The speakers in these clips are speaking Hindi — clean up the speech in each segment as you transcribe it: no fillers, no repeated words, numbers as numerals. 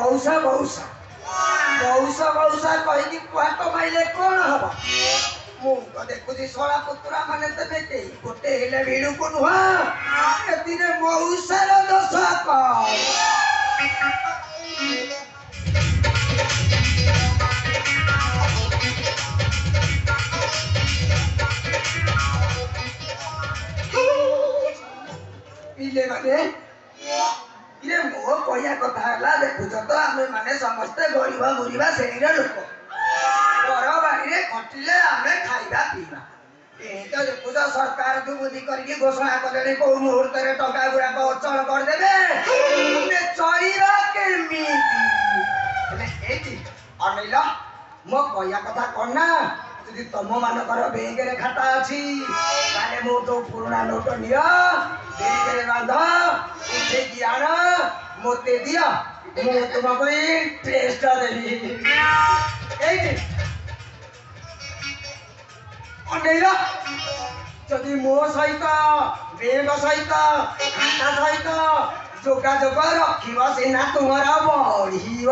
बहुसा बहुसा बहुसा बहुसा कहीकि कुआ कमाइले कौन हम मु तो देखुची सोला पुतुरा माने तबे के गोटे हेले भिडु को नुह एतिरे बहुसार दोष कौन इले माने इले मो कहया कथा हला देखुछ तो आमे माने समस्त गरीब गुरीबा श्रेणीर लोक घर बाड़ी खटिले आमे खाइबा पीवा ए तो देखुछ सरकार जो बुद्धि करके घोषणा कले को मुहूर्त रे टका गुरा को अचल कर देबे तुमे चलिबा केमी एले एति अनिल मो कहया कथा कोना যদি তম মানকর ব্যাংকের খাতা আছে তাহলে মো তো পুরোনা নোট নিয়া ব্যাংকের বাঁধ উঠে কি আন মতে দিও মু তোমাকে ইন্টারেস্ট দেবি এই যে অনেক যদি মো সহিত ব্যাংক সহিত খাতা সহিত যোগাযোগ রখিব সিনা তোমার বঢ়িব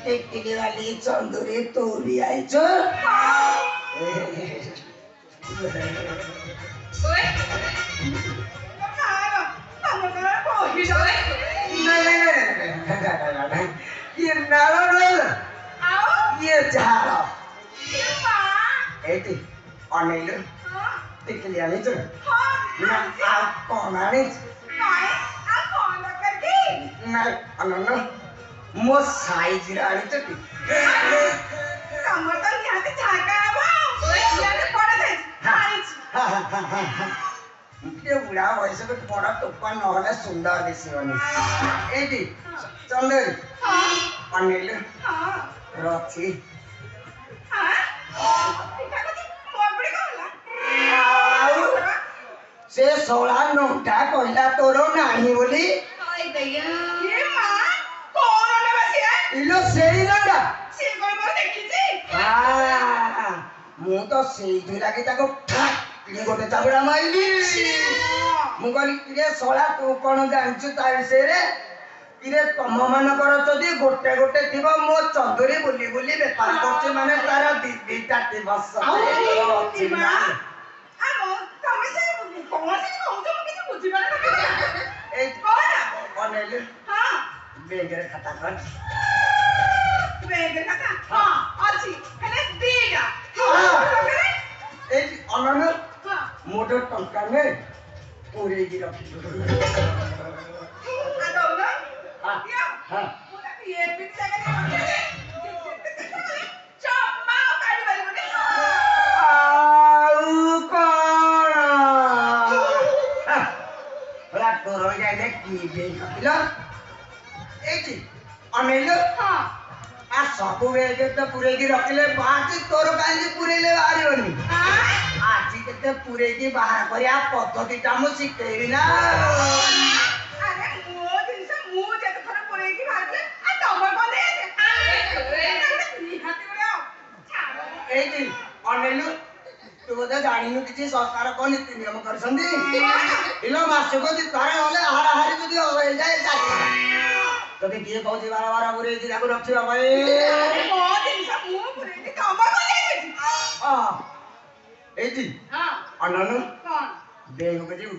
टिकली वाली चंदुरी तू भी आई जो ये नालो ये झाड़ो एटी अनिल टिकली वाली जो ना आप कौन आने आप कौन करके ना अनन्ना मो साइज राणी चटी कमर तो यहाँ से झाका आबो यहाँ से पड़ा थे साइज ये बुढ़ा वैसे तो पड़ा टोपा न होले सुंदर दिसिबनी एटी चंदर अनिल रथी से 16 नोटा कहला तोरो नाही बोली ओए भैया ये मां इलो सेई नंदा से कोन मो देखिছি हां मु तो सेई दुला के ताको ठाक नी गोटे चाबुड़ा माइली मु कहली किरे सोला तू कोन जानछु ता विषय रे किरे तम मान कर जदी गोटे गोटे थिबो मो चंदुरी बुली बुली व्यापार करछ माने तारा दीटा दिवस अछि ना आमो तमे से कोन से कहू तो किछ बुझी पारे ए कोन अनिल हां बेगर खाता कर बेगर खाता हां अछि हेले दीगा हां ए अनन हां मोटर टंका में पूरे की रखी आ दो ना हां हां पूरा ये पिक्चर के चम्मा काढी बारी बने आउ कोण बड़ा तोरो जाय की बेगा एजी अनिल हां आ सब बेगे तो पूरे की रखले बाकी तोर काली पूरे ले आरियोनी हां आजी केते पूरे की बाहर करिया पद्धतिटा मु सिखेबी ना अरे मो दिन से मु जे तो खरा पूरे की बाहर ले आ तमर को दे नी हाथी बड़ो छाड़ो एजी अनिल तू बोधे जानिनु किछि सरकार को नीति नियम करसंदी इलो मासे को तारे होले हाराहारी जदी हो जाए जाय तोते किए कहू जे बार बार पुरे जी ताको रखिबा भाई अरे मो दिन से मु पुरे जी कमर को जाई हां एजी हां अनन कोन बेग को जीउ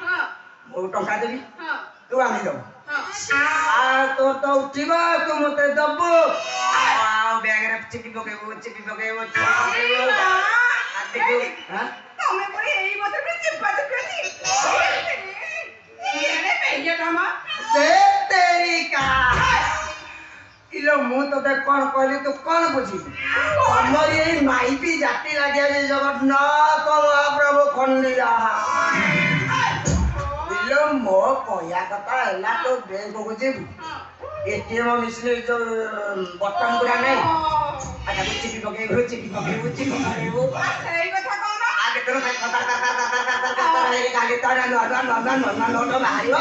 हां मो टंका देबी हां तू आनी दब हां आ तो उठिबा तू मते दब आ बैग रे चिपी पकेबो आ देखो हां तमे परे एई मते पे चिपा चिपी ये भैया कामा से तेरी का इलो मु तो दे कोन कहली तू कोन बुझी हमर ये माई भी जाति लागिया जे जगत ना तो प्रभु खंडिया ମୋ କହିବା କଥା ହେଲା ତୁ ବ୍ୟାଙ୍କକୁ ଯିବୁ ଏଟିଏମ ମେସିନରେ ଯୋଉ ବଟନ ଗୁରା ନାହିଁ ତାକୁ ଚିପି ପକେଇବୁ ସେଇ କଥା କହୁନ କାଲି ତ ନୂଆ ନୋଟ ବାହାରିବ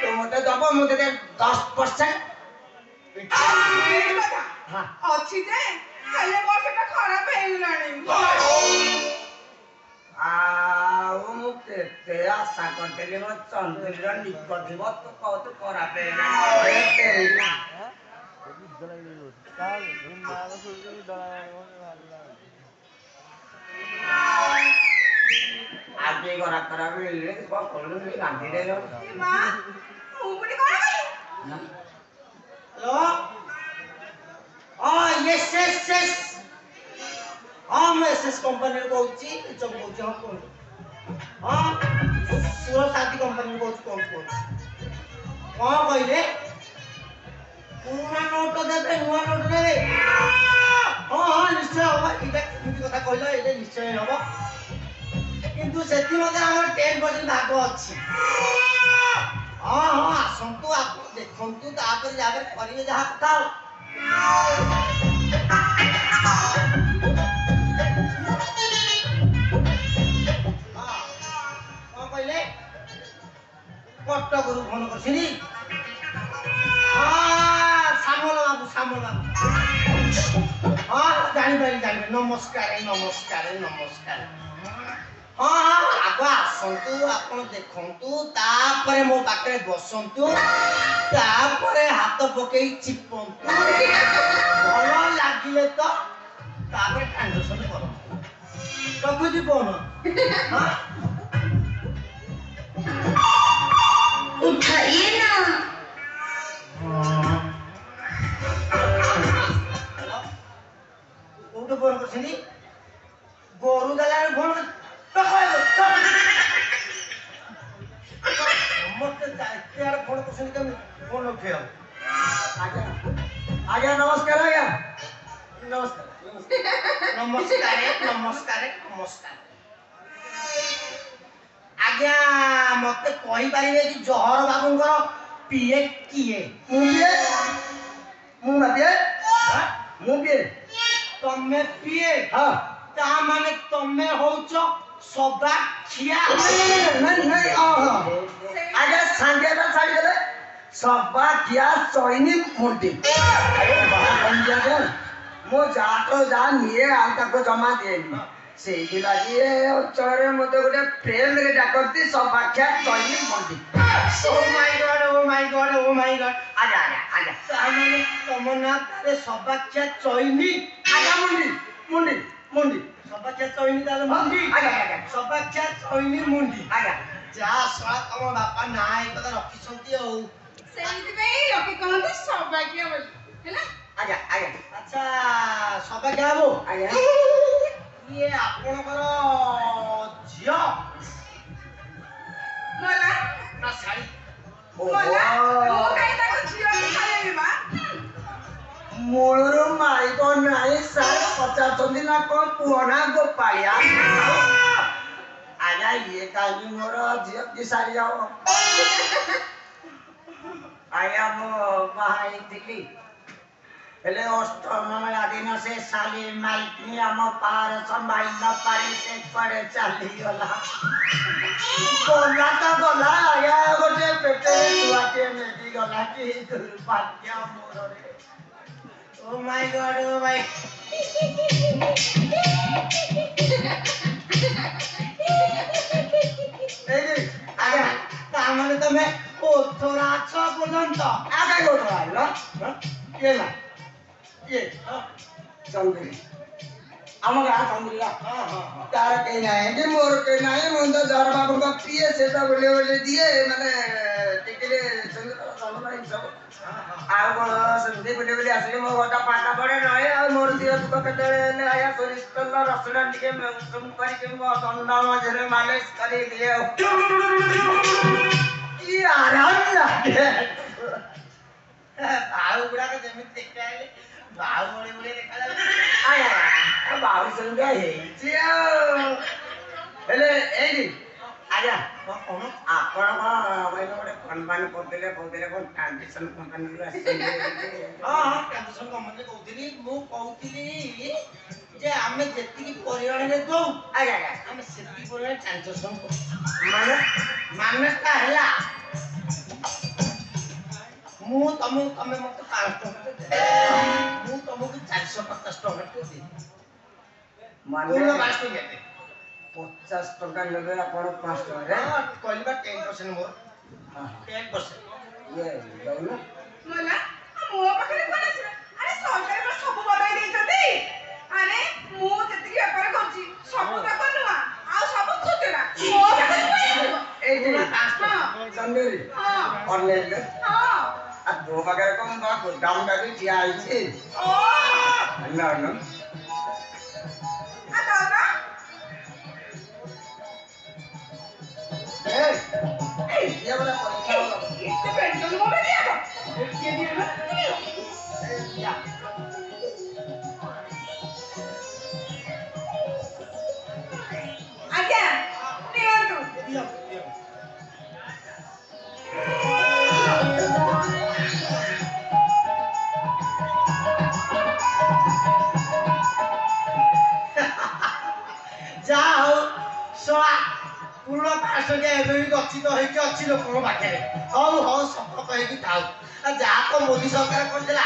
ତୁ ମତେ ଦବ ମୁଁ ତତେ 10% ଅଛି ଯେ ହେଲେ ମୋ ସେଟା ଖରାପ ହେଇଗଲାଣି ଆଉ ମୁଁ କେତେ ଆଶା କରିଥିଲି ମୋ ଚନ୍ଦ୍ରୀର ନିକ ଥିବ ତୁ କହୁଛୁ ଖରାପ ହେଇଗଲାଣି ଆଜି ଗରା ଖରାପ ହେଇଗଲେ କଣ କଲୁ ଗାନ୍ଧୀ ହ୍ୟାଲୋ हाँ यस यस यस हाँ मैं एसएस कंपनी को कहूची चल कहूची हाँ कौन हाँ सुर शादी कंपनी को कहूची कौन कहले पुराना नोट देबे नुआ नोट देबे हाँ हाँ निश्चय होबा इटा किमती कथा कहला इटा निश्चय होबा किंतु सेति मध्ये हमर 10% भाग अछि हाँ हाँ आसंतु आप देखंतु तापर जाकर करिवे जहा कथा कटकरू फोन करछिनी हाँ सामल बाबू हाँ जानी नमस्कार हाँ हाँ आग आसतु आप देखु तापरे मो पाखे बसतु तापरे हाथ पकई चिपंतु भल लगिले तो तापरे ट्रांजेक्शन कर रखुची फोन हाँ उठाइए ना कोटे फोन करछनी गोरु गलार फोन मत जाते यार फोन करछनी तुम फोन उठेओ आज्ञा नमस्कार आज्ञा नमस्कार आज्ञा मत कहि पारिबे कि जहर बाबूंकर पीए किए मु पिए तमे पिए हाँ ता माने तमे होउछ सबा खिया नहीं आज्ञा सांगेरा छाड़ी देले सबा किया चोइनी मुंडी अरे बाहर बन जाए मो जातो जा निये आ ताको जमा देनी सेही लागि ए चरे मते गोटे प्रेम रे डाकती सबा किया चोइनी मुंडी ओ माय गॉड आजा ता माने तमना रे सबा खिया चोइनी आजा मुंडी सबा खिया चोइनी ताले मुंडी आजा सबा खिया चोइनी मुंडी आजा जा सळा तम बापा नाय कदा रखी छंती ओ ସେଇଥି ପାଇଁ ଲୋକେ କହନ୍ତି ସୌଭାଗ୍ୟ ବୋଲି ହେଲା आजा अच्छा सबा खिया हो आजा ये आपनकर झियो मला ना साड़ी मला ମୁଁ କାଇଁ ତାକୁ ଝିଅକୁ ଖାଇବି ବା मूलरू माइको नाही सार पचासंदी ना कोण पुअना गोपाळिया आजा ये काली मोर झियो की सारी जाओ आया मो बाहाई दिली हेले अष्टम दिन से साली माइकनी आम पार संभाई न पारी से पड़े चली गला गला आया गोटे पेटे छुआटे मेडी गला की दुर्भाग्य मोर रे ओ माय गॉड आगे तामाने तमे ओथरा छ बोलंत आगे गोटो आइलो ये ना ये चंद्री आम गाँ चंद्रीला तार कहीं नहीं कि मोर कहीं नहीं मुझे तो जार बाबू का पिए से तो बोले दिए मैंने टिकले चंद्र चंद्र नहीं सब आउ कोन संधि बोले आसले मो गोटा पाटा पड़े रहे आ मोर दियो तो कते ने आया सोरिस तल रसुन टिके तुम करी के मो दंडा मझरे मालिश करी दिए ई आराम लागे बाऊ गुडा के जमीन देखाइले बाऊ बड़ी देखा आया बाऊ संगे हे जियो हेले एजी ଆଜ୍ଞା ହଁ କଣ ଆପଣ କଣ ଗୋଟେ କମ୍ପାନୀ କହୁଥିଲେ କଣ ଟ୍ରାନ୍ସମିଶନ କମ୍ପାନୀରୁ ଆସିଛନ୍ତି ହଁ ହଁ ଟ୍ରାନ୍ସମିଶନ କମ୍ପାନୀ କହୁଥିଲି ମୁଁ କହୁଥିଲି ଯେ ଆମେ ଯେତିକି ପରିମାଣରେ ଦଉ ଆଜ୍ଞା ଆଜ୍ଞା ଆମେ ସେତିକି ପରିମାଣରେ ଟ୍ରାନ୍ସମିଶନ କରୁ ମାନେ ମାନେଟା ହେଲା ମୁଁ ତମେ ମତେ 500 ଟଙ୍କା ଦେବ ମୁଁ ତମକୁ 450 ଟଙ୍କା ଦେବି ମାନେ ତୁମେ 5 ଟଙ୍କା ଦେ 50 ଟଙ୍କା ନେବେ ଆପଣ 5 ଟଙ୍କାରେ କହିବା 10% ମୋର 10% ଇଏ ଦଉନ ମଲା ମୋ ପାଖରେ କଣ ଆସିବ ଆରେ ସରକାର କଣ ସବୁ ବଦଳେଇ ଦେଇଛନ୍ତି ଆରେ ମୁଁ ଯେତିକି ବେପାର କରୁଛି ସବୁ ତକ ନୂଆ ଆଉ ସବୁ ଖୁଚୁରା ମୋ ପାଖରେ କଣ ଆସିବ ଏଇଠି ଚନ୍ଦୁରୀ ହଁ ଅନେଇଲେ ହଁ ଆଉ ତୋ ପାଖରେ କଣ ବା ଗୋଦାମ ଗାଡ଼ି ଠିଆ ହେଇଛି ଓ ନା ନା ଆ ଦାଦା ଇଏ ବୋଲେ ପରୀକ୍ଷା ହବ ଏତେ ପେଟ୍ରୋଲ ମୋ ପାଇଁ ଦିଆବ କିଏ ଦିଏ ନା ଆଜ୍ଞା ନିଅନ୍ତୁ ଦିଅ ଯାହା ହଉ ଶଳା ପୁରୁଣା 500 ଟଙ୍କା ଏବେ ବି ଗଚ୍ଛିତ ହେଇକି ଅଛି ଲୋକଙ୍କ ପାଖରେ ହଉ ହଉ ସତର୍କ ହେଇକି ଥାଉ ଆଉ ଯାହା ତ ମୋଦି ସରକାର କରିଥିଲା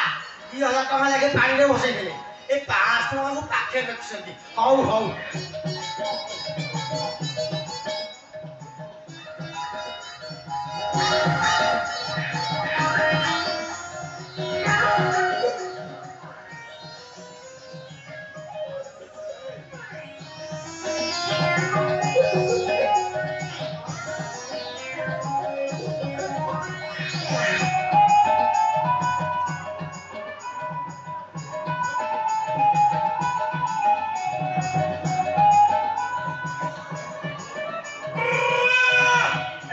2000 ଟଙ୍କା ଲାଗେ ପାଣିରେ ବସେଇଦେଲେ ଏ 500 ଟଙ୍କାକୁ ପାଖରେ ରଖିଛନ୍ତି ହଉ ହଉ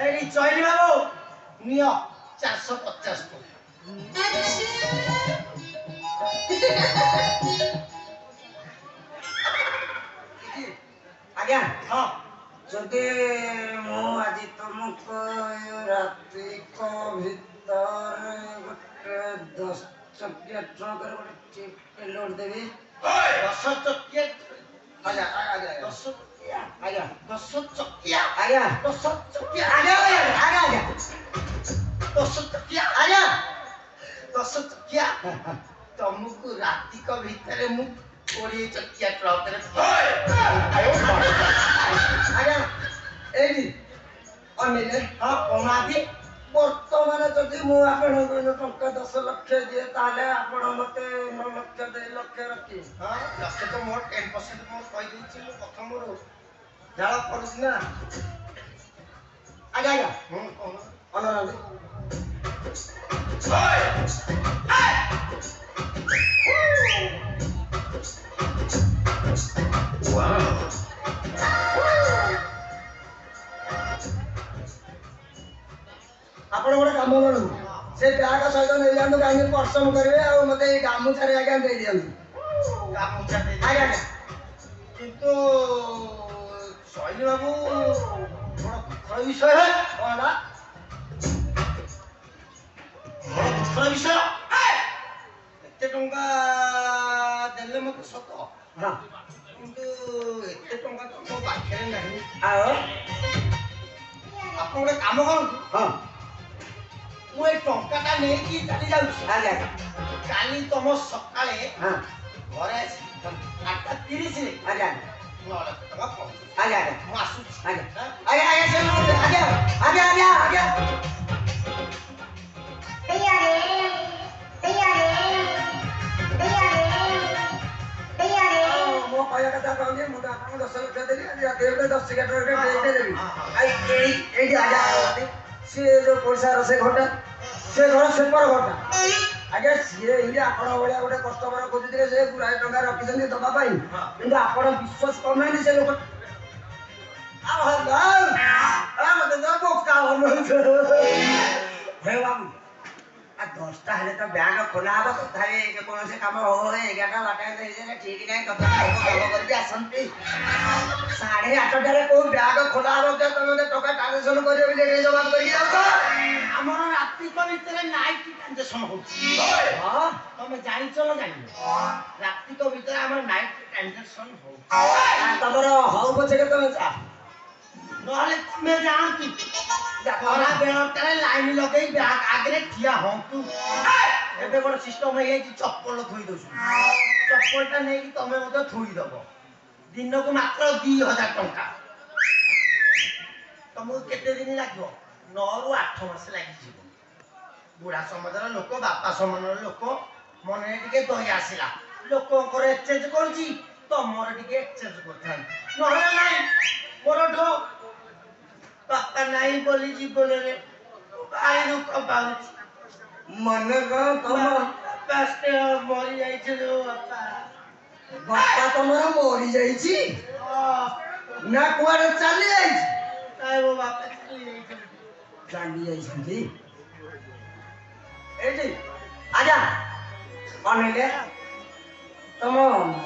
ଏଇ ଚଇଲି ବାବୁ ନିଅ 450 ଟଙ୍କା ଆଜ୍ଞା ହଁ ଯଦି ମୁଁ ଆଜି ତମକୁ ରାତିକ ଭିତରେ ଗୋଟେ 10 ଚକିଆ ଟ୍ରକରେ ଗୋଟେ ଚିପ୍ ଲୋଡ୍ ଦେବି 10 ଚକିଆ ଆଜ୍ଞା ଆଜ୍ଞା 10 ଚକିଆ ଆଜ୍ଞା 10 ଚକିଆ ଆଜ୍ଞା 10 ଚକିଆ ଆଜ୍ଞା ଆଜ୍ଞା ଆଜ୍ଞା 10 ଚକିଆ ଆଜ୍ଞା 10 ଚକିଆ ତମକୁ ରାତିକ ଭିତରେ ମୁଁ 20 ଚକିଆ ଟ୍ରକରେ ଆଜ୍ଞା ଏଇଠି ଅନେଇଲେ ହଁ କହୁନାହାନ୍ତି ବର୍ତ୍ତମାନ ଯଦି ମୁଁ ଆପଣଙ୍କୁ ଟଙ୍କା 10 ଲକ୍ଷ ଦିଏ ତାହେଲେ ଆପଣ ମତେ 9 ଲକ୍ଷ 2 ଲକ୍ଷ ରଖିବେ ହଁ ଲକ୍ଷ ତ ମୋର 10% ମୁଁ କହିଦେଇଛି ମୁଁ ପ୍ରଥମରୁ ଝାଳ ପଡୁଛି ନା ଆଜ୍ଞା ଆଜ୍ଞା କହୁନ ଅନୁରାଧି ଆପଣ ଗୋଟେ କାମ କରନ୍ତୁ ସେ ବ୍ୟାଗ ସହିତ ନେଇଯାଆନ୍ତୁ କାହିଁକି ପରିଶ୍ରମ କରିବେ ଆଉ ମତେ ଏଇ ଗାମୁଛାରେ ଆଜ୍ଞା ଦେଇ ଦିଅନ୍ତୁ ଗାମୁଛା ଦେଇ ଆଜ୍ଞା ଆଜ୍ଞା କିନ୍ତୁ ଶୈଳୀ ବାବୁ ବଡ଼ ଦୁଃଖର ବିଷୟ କଣଟା ବଡ଼ ଦୁଃଖର ବିଷୟ ଏତେ ଟଙ୍କା ଦେଲେ ମତେ ସତ ହଁ କିନ୍ତୁ ଏତେ ଟଙ୍କା ତ ମୋ ପାଖରେ ନାହିଁ ଆଉ ଆପଣ ଗୋଟେ କାମ କରନ୍ତୁ ହଁ ମୁଁ ଏ ଟଙ୍କାଟା ନେଇକି ଚାଲି ଯାଉଛି ଆଜ୍ଞା କାଲି ତମ ସକାଳେ ହଁ ଘରେ ଆସି 8:30ରେ ଆଜ୍ଞା 9 ଲକ୍ଷ ଟଙ୍କା ପହଞ୍ଚୁଛି ଆଜ୍ଞା ଆଜ୍ଞା ମୁଁ ଆସୁଛି ଆଜ୍ଞା ଆଜ୍ଞା ଆଜ୍ଞା ସେ ଆଜ୍ଞା ଆଜ୍ଞା ଆଜ୍ଞା ଆଜ୍ଞା ମୋ କହିବା କଥା କଣ କି ମୁଁ ତ ଆପଣଙ୍କୁ 10 ଲକ୍ଷ ଦେଲି ଆଜି ରାତି ଗୋଟେ 10 ଟଙ୍କା ଦେଇଦେବି ଏଇଠି ଆଜ୍ଞା ସିଏ ଯୋଉ ପଇସା ରୋଷେଇ ଘରଟା ସେ ଘର ସେପର ଘରଟା ଆଜ୍ଞା ସିଏ ଏଇ ଆପଣଙ୍କ ଭଳିଆ ଗୋଟେ କଷ୍ଟମର ଖୋଜୁଥିଲେ ସେ ଗୁଡ଼ାଏ ଟଙ୍କା ରଖିଛନ୍ତି ଦବା ପାଇଁ କିନ୍ତୁ ଆପଣ ବିଶ୍ୱାସ କରୁନାହାନ୍ତି ସେ ଲୋକ ହେ ବାବୁ ଆଉ 10ଟା ହେଲେ ତ ବ୍ୟାଙ୍କ ଖୋଲା ହବ ତଥାପି ଯେକୌଣସି କାମ ହଉ 11ଟା ବାରଟା ହେଇଯାଏ ଠିକ ନାହିଁ ତଥାପି କାମ କରିକି ଆସନ୍ତି 8:30ରେ କୋଉ ବ୍ୟାଙ୍କ ଖୋଲା ହବ ଯେ ତମେ ଟଙ୍କା ट्रांजैक्शन करे बोले रे जवाब कर दिया तो ଆମର ରାତିକ ଭିତରେ ନାଇଟ୍ ଟ୍ରାଞ୍ଜାକ୍ସନ ହଉଛି हां ତମେ ଜାଣିଛ ନା ଜାଣିନ ରାତିକ ଭିତରେ ଆମର ନାଇଟ୍ ଟ୍ରାଞ୍ଜାକ୍ସନ ହଉଛି तमरो हौ पछे के तमे जा ନହେଲେ ତମେ ଯାଆନ୍ତୁ ଖରା ବେଳଟାରେ ଲାଇନ ଲଗେଇ ବ୍ୟାଙ୍କ ଆଗରେ ଠିଆ ହୁଅନ୍ତୁ ଏବେ ଗୋଟେ ସିଷ୍ଟମ ହେଇଯାଇଛି ଚପଲ ଥୋଇ ଦଉଛନ୍ତି ଚପଲଟା ନେଇକି ତମେ ମଧ୍ୟ ଥୋଇଦବ ଦିନକୁ ମାତ୍ର 2000 ଟଙ୍କା ତମକୁ କେତେ ଦିନ ଲାଗିବ 9 ରୁ 8 ମାସ ଲାଗିଯିବ ବୁଢା ସମାଜର ଲୋକ ବାପା ସମାନର ଲୋକ ମନରେ ଟିକେ ଦୟା ଆସିଲା ଲୋକଙ୍କର ଏକ୍ସଚେଞ୍ଜ କରୁଛି ତମର ଟିକେ ଏକ୍ସଚେଞ୍ଜ କରିଥାନ୍ତି ନହେଲେ ନାଇଁ ମୋର ଢୋ ବାପା ନାଇଁ ବୋଲି ଜୀବନରେ ଭାରି ଦୁଃଖ ପାଉଛି मन को तम ବାପାଟେ ମରି ଯାଇଥିଲୁ ବାପା बापा तमरो मोरी जाई छी ना कुआरे चली जाई छी କାଇଁ ମୋ ବାପା ଚାଲି ଯାଇଛନ୍ତି चली जाई छी एजी आजा अनेले तम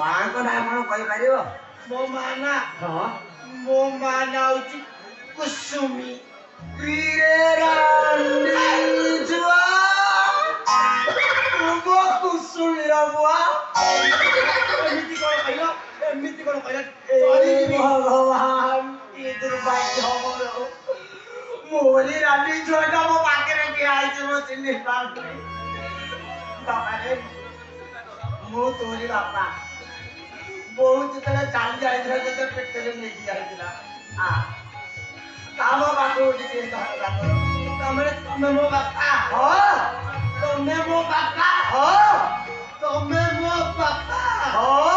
मां को ना कोन कहि पारिबो ମୋ ମା ନା हां ମୋ ମା ନା ହଉଛି କୁସୁମୀ पीरे रानी जुआ वो कुसुमी रबुआ ଏମିତି କଣ କହିଲ ए भगवान ये दुर्भाग्य हमरो मोरी रानी जुआ मो पाके के आई छ मो चिन्ह पाउनी बाबा रे मो तोरी बापा बहुत तले चाली जाई रे ते पेटरे ले जाईला आ काम बाको उठी ତମେ ମୋ ବାପା हां ତମେ ମୋ ବାପା हां ତମେ ମୋ ବାପା हां